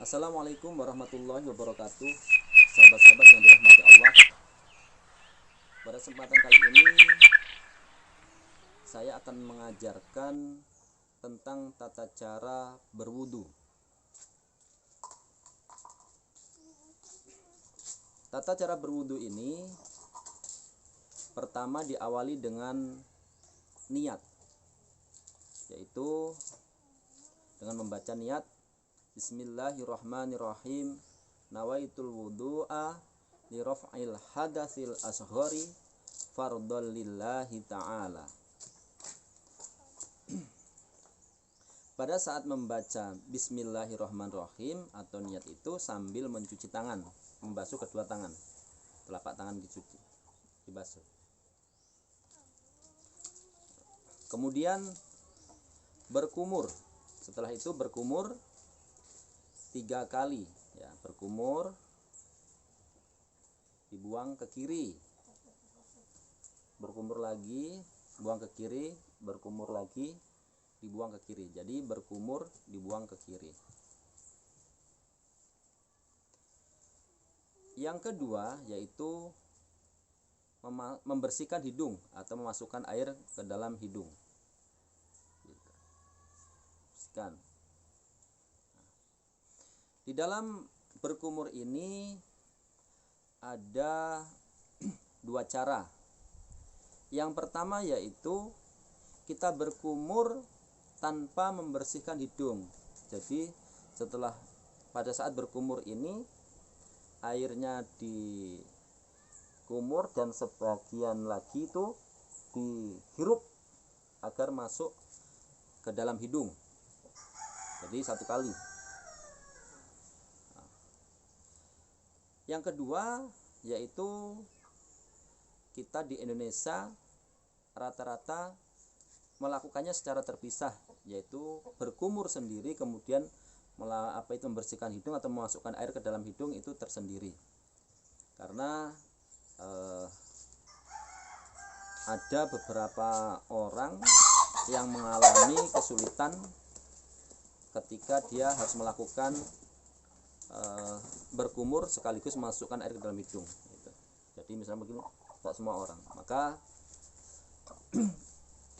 Assalamualaikum warahmatullahi wabarakatuh. Sahabat-sahabat yang dirahmati Allah. Pada kesempatan kali ini saya akan mengajarkan tentang tata cara berwudu. Tata cara berwudu ini pertama diawali dengan niat, yaitu dengan membaca niat Bismillahirrahmanirrahim. Nawaitul wudu'a li raf'il hadatsil asghari fardhal lillahi ta'ala. Pada saat membaca Bismillahirrahmanirrahim atau niat itu sambil mencuci tangan, membasuh kedua tangan, telapak tangan dicuci, dibasuh. Kemudian berkumur. Setelah itu berkumur 3 kali, ya, berkumur, dibuang ke kiri, berkumur lagi, buang ke kiri, berkumur lagi, dibuang ke kiri. Jadi berkumur, dibuang ke kiri. Yang kedua yaitu membersihkan hidung atau memasukkan air ke dalam hidung. Bersihkan. Di dalam berkumur ini ada 2 cara. Yang pertama yaitu kita berkumur tanpa membersihkan hidung. Jadi pada saat berkumur ini airnya dikumur dan sebagian lagi itu dihirup agar masuk ke dalam hidung. Jadi 1 kali. Yang kedua yaitu kita di Indonesia rata-rata melakukannya secara terpisah, yaitu berkumur sendiri kemudian membersihkan hidung atau memasukkan air ke dalam hidung itu tersendiri. Karena ada beberapa orang yang mengalami kesulitan ketika dia harus melakukan berkumur sekaligus memasukkan air ke dalam hidung gitu. Jadi misalnya begini, tidak semua orang, maka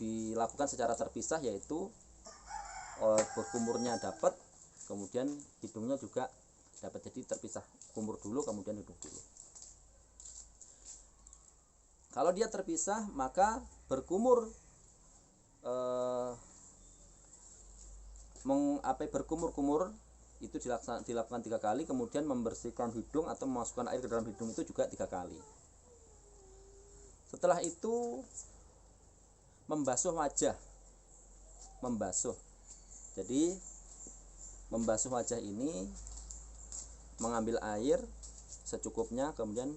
dilakukan secara terpisah, yaitu berkumurnya dapat, kemudian hidungnya juga dapat. Jadi terpisah, kumur dulu kemudian hidung dulu. Kalau dia terpisah maka berkumur berkumur itu dilakukan 3 kali, kemudian membersihkan hidung atau memasukkan air ke dalam hidung itu juga 3 kali. Setelah itu membasuh wajah. Jadi membasuh wajah ini mengambil air secukupnya kemudian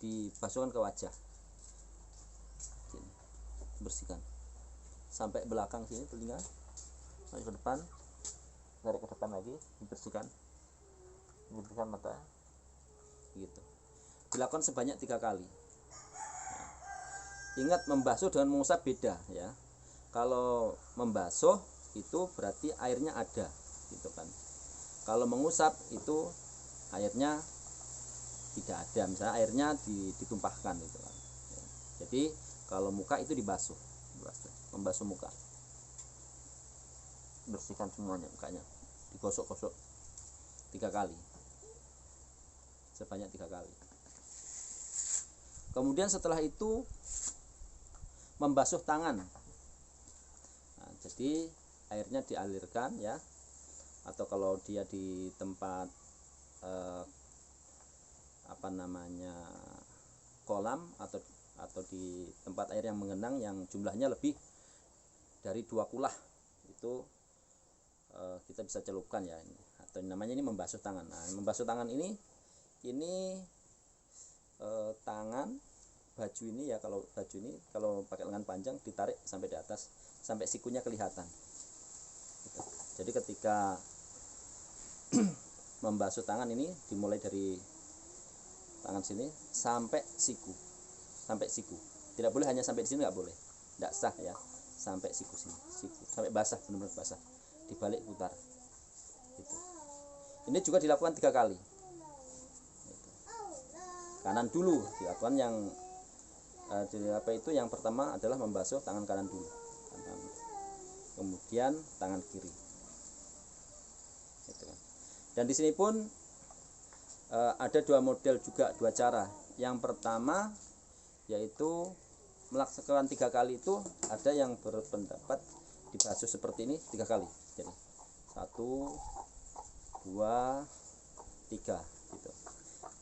dibasuhkan ke wajah. Bersihkan sampai belakang sini telinga, sampai ke depan, tarik ke depan lagi, dibersihkan mata, gitu. Dilakukan sebanyak 3 kali. Ingat, membasuh dengan mengusap beda, ya. Kalau membasuh itu berarti airnya ada, gitu kan. Kalau mengusap itu airnya tidak ada, misalnya airnya ditumpahkan, gitu kan. Jadi kalau muka itu dibasuh, membasuh muka, bersihkan semuanya mukanya, digosok-gosok 3 kali, sebanyak 3 kali. Kemudian setelah itu membasuh tangan. Nah, jadi airnya dialirkan, ya, atau kalau dia di tempat kolam atau di tempat air yang mengenang yang jumlahnya lebih dari 2 kulah, itu kita bisa celupkan, ya, ini, atau namanya ini membasuh tangan. Nah, membasuh tangan ini tangan baju ini, ya, kalau baju ini kalau pakai lengan panjang ditarik sampai di atas sampai sikunya kelihatan gitu. Jadi ketika membasuh tangan ini dimulai dari tangan sini sampai siku, tidak boleh hanya sampai di sini, nggak boleh, nggak sah, ya, sampai siku sini, sampai basah, benar-benar basah, dibalik putar gitu. Ini juga dilakukan 3 kali. Kanan dulu dilakukan yang yang pertama adalah membasuh tangan kanan dulu, kemudian tangan kiri. Gitu kan. Dan di sini pun ada 2 model juga, 2 cara. Yang pertama yaitu melaksanakan 3 kali itu, ada yang berpendapat dibasuh seperti ini 3 kali. Jadi 1, 2, 3 gitu.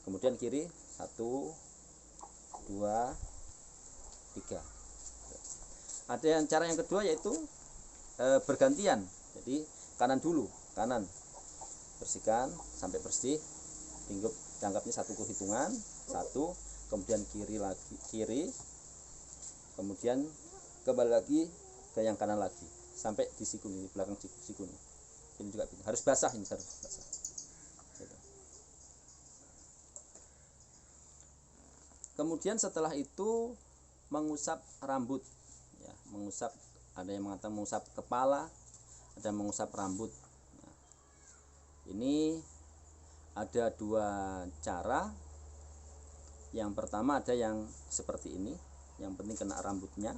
Kemudian kiri 1, 2, 3. Ada yang cara yang kedua yaitu bergantian. Jadi kanan dulu, kanan bersihkan sampai bersih, dianggapnya 1 hitungan, 1, kemudian kiri lagi, kiri, kemudian kembali lagi ke yang kanan lagi sampai di siku ini, belakang siku ini. Ini juga harus basah, ini harus basah. Gitu. Kemudian setelah itu mengusap rambut, ya, mengusap, ada yang mengatakan mengusap kepala, ada yang mengusap rambut. Nah, ini ada 2 cara. Yang pertama ada yang seperti ini, yang penting kena rambutnya.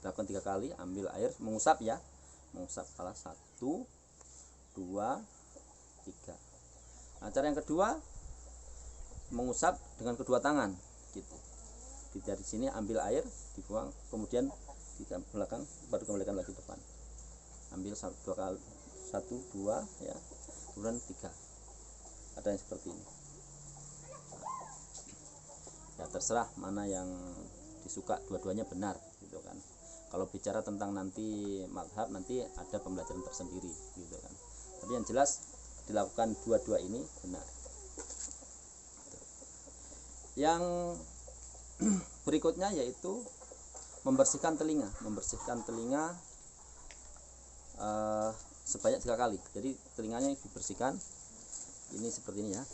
Lakukan 3 kali, ambil air, mengusap ya, mengusap kepala 1, 2, 3. Nah, cara yang kedua mengusap dengan kedua tangan, gitu. Dari sini ambil air, dibuang, kemudian di belakang, baru kembalikan lagi depan. Ambil 1, 2 kali, 1, 2 ya, kemudian 3. Ada yang seperti ini. Ya terserah mana yang disuka, dua-duanya benar gitu kan. Kalau bicara tentang nanti mazhab, nanti ada pembelajaran tersendiri gitu kan. Tapi yang jelas dilakukan dua-dua ini benar. Yang berikutnya yaitu membersihkan telinga, sebanyak 3 kali. Jadi telinganya dibersihkan. Ini seperti ini ya.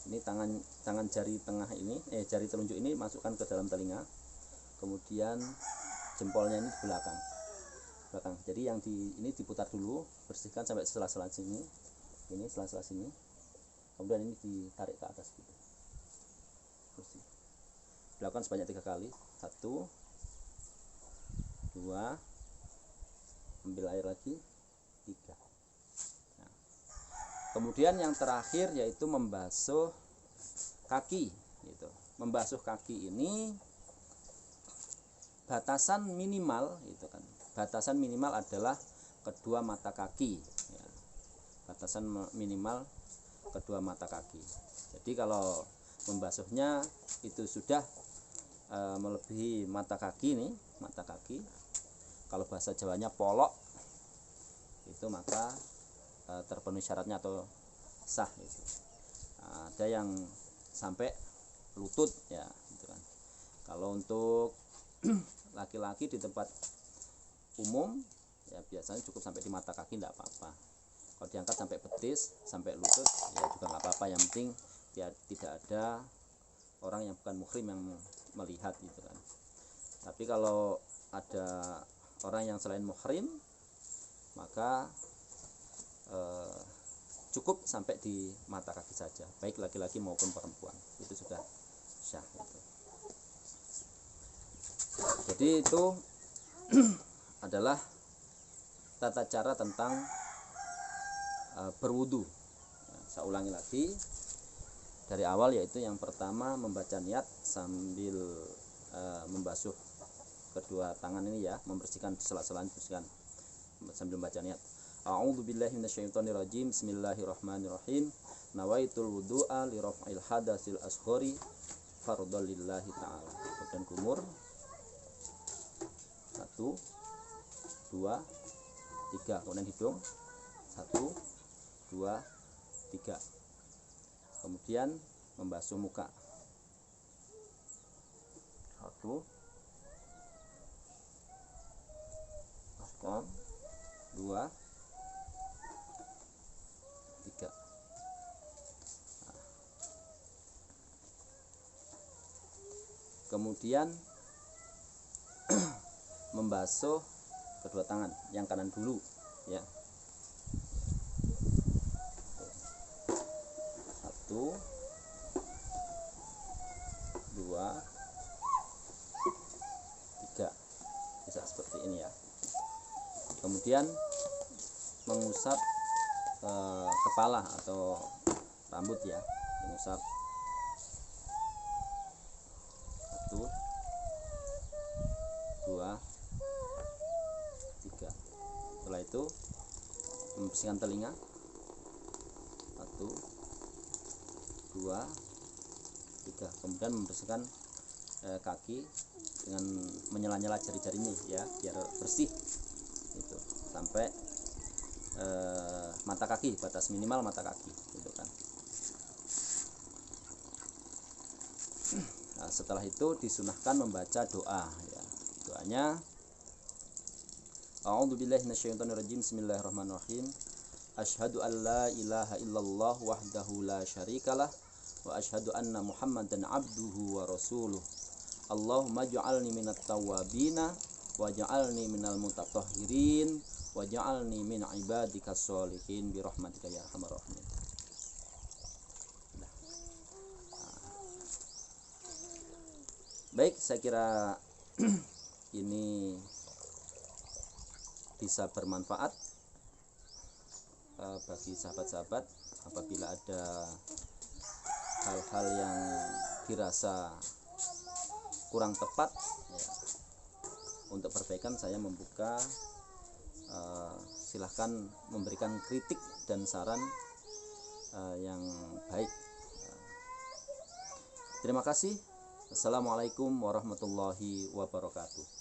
Ini tangan jari tengah ini, jari telunjuk ini masukkan ke dalam telinga. Kemudian jempolnya ini di belakang. Jadi yang ini diputar dulu, bersihkan sampai sela-sela sini. Ini sela-sela sini. Kemudian ini ditarik ke atas gitu. Bersih. Dilakukan sebanyak 3 kali. 1, 2, ambil air lagi, 3. Kemudian yang terakhir yaitu membasuh kaki gitu. Membasuh kaki ini batasan minimal gitu kan. Batasan minimal adalah kedua mata kaki ya. Batasan minimal kedua mata kaki. Jadi kalau membasuhnya itu sudah melebihi mata kaki nih, mata kaki. Kalau bahasa Jawanya polok itu maka terpenuhi syaratnya atau sah gitu. Ada yang sampai lutut ya gitu kan. Kalau untuk laki-laki di tempat umum ya biasanya cukup sampai di mata kaki, tidak apa-apa. Kalau diangkat sampai betis, sampai lutut ya juga nggak apa-apa, yang penting ya tidak ada orang yang bukan muhrim yang melihat gitu kan. Tapi kalau ada orang yang selain muhrim maka cukup sampai di mata kaki saja, baik laki-laki maupun perempuan, itu sudah sah gitu. Jadi itu adalah tata cara tentang berwudu. Saya ulangi lagi dari awal, yaitu yang pertama membaca niat sambil membasuh kedua tangan ini ya, membersihkan sela-sela, bersihkan sambil membaca niat. A'udzubillahi minasyaitonirrajim. Bismillahirrahmanirrahim. Nawaitul wudu'a li raf'il hadatsil asghari fardhon lillahi ta'ala. Kemudian kumur 1, 2, 3. Kemudian hidung 1, 2, 3. Kemudian membasuh muka 1, 2, 3. Kemudian membasuh kedua tangan, yang kanan dulu ya. Kemudian mengusap kepala atau rambut ya, mengusap 1, 2, 3. Setelah itu membersihkan telinga 1, 2, 3. Kemudian membersihkan kaki dengan menyela-nyela jari-jarinya ya, biar bersih itu sampai mata kaki, batas minimal mata kaki gitu kan. Nah, setelah itu disunahkan membaca doa ya. Doanya A'udzubillahi minasyaitonirrajim. Bismillahirrahmanirrahim. Asyhadu an la ilaha illallah wahdahu la syarikalah wa asyhadu anna Muhammadan abduhu wa rasuluh. Allahumma ij'alni minat tawwabina waj'alni minal mutatahhirin waj'alni min ibadikas sholihin bi rahmatika ya arhamar rahimin. Baik, saya kira ini bisa bermanfaat bagi sahabat-sahabat. Apabila ada hal-hal yang dirasa kurang tepat ya, untuk perbaikan saya membuka, silahkan memberikan kritik dan saran yang baik. Terima kasih. Assalamualaikum warahmatullahi wabarakatuh.